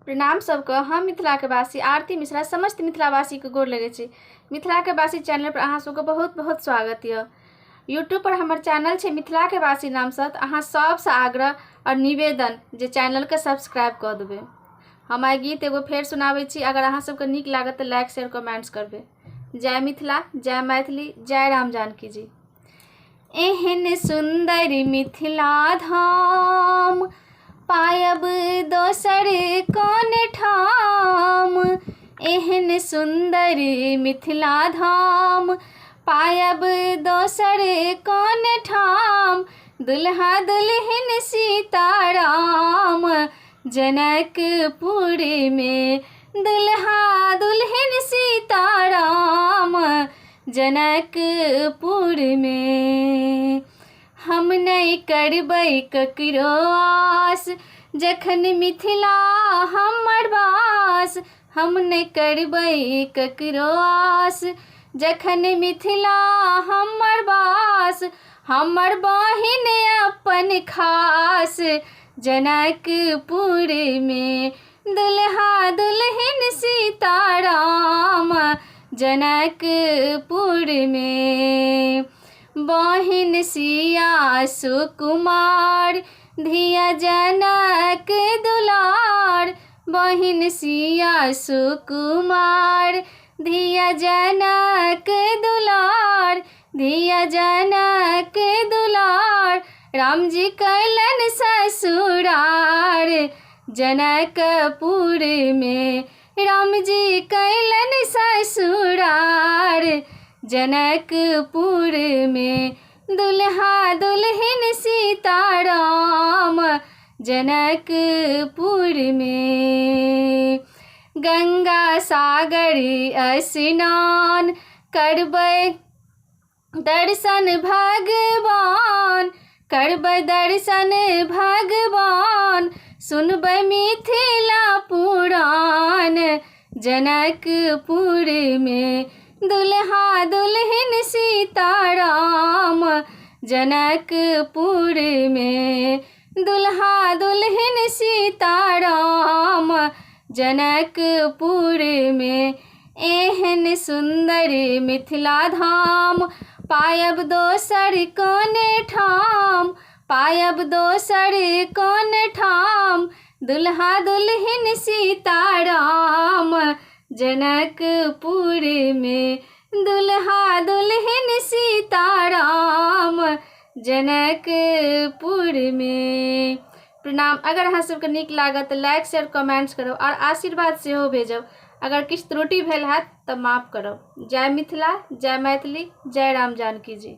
प्रणाम सबके। हम मिथिला के वासी आरती मिश्रा समस्त मिथिलावासी के गोर लगे छी। मिथिला के वासी चैनल पर अहाँ सबके बहुत बहुत स्वागत है। यूट्यूब पर हमार चैनल है मिथिला के वासी नाम से। अहाँ सबसे आग्रह और निवेदन जे चैनल के सब्सक्राइब कर देवे। हम आई गीत एगो फेर सुनावे छी। अगर अहाँ सबके नीक लागत तो लाइक शेयर कमेंट्स करबे। जय मिथिला, जय मैथिली, जय राम जानकी जी। एहन सुंदर मिथिला धाम पायब दोसर कौन ठाम। एहन सुंदर मिथिला धाम पायब दोसर कौन ठाम। दुल्हा दुल्हन सीताराम जनकपुर में। दुल्हा दुल्हन सीताराम जनकपुर में। हम नहीं करबै ककरो आस जखन मिथिला हमर वास। हम नहीं करबै ककरो आस जखन मिथिला हमर वास। हमर बहिन अपन खास जनकपुर में। दुल्हा दुल्हन सीताराम जनकपुर में। बहिन सिया सुकुमार धिया जनक दुलार। बहिन सिया सुकुमार धिया जनक दुलार। धिया जनक दुलार राम जी कैलन ससुरार जनकपुर में। राम जी कैलन ससुरार जनकपुर में। दुल्हा दुल्हन सीताराम जनकपुर में। गंगा सागर स्नान करबै दर्शन भगवान। करबै दर्शन भगवान सुनबै मिथिला पुराण जनकपुर में। दुल्हा दुल्हन सीताराम जनकपुर में। दुल्हा दुल्हन सीताराम जनकपुर में। एहन सुंदर मिथिला धाम पायब दोसर कौन ठाम। पायब दोसर कौन ठाम। दुल्हा दुल्हन सीताराम जनकपुर में। दुल्हा दुल्हन सीताराम जनकपुर में। प्रणाम। अगर अहाँ सबके नीक लागत तो लाइक शेयर कमेंट्स करो और आशीर्वाद सेहो भेजब। अगर किछु त्रुटि भेल हैत तो माफ करब। जय मिथिला, जय मैथिली, जय राम जानकी जी।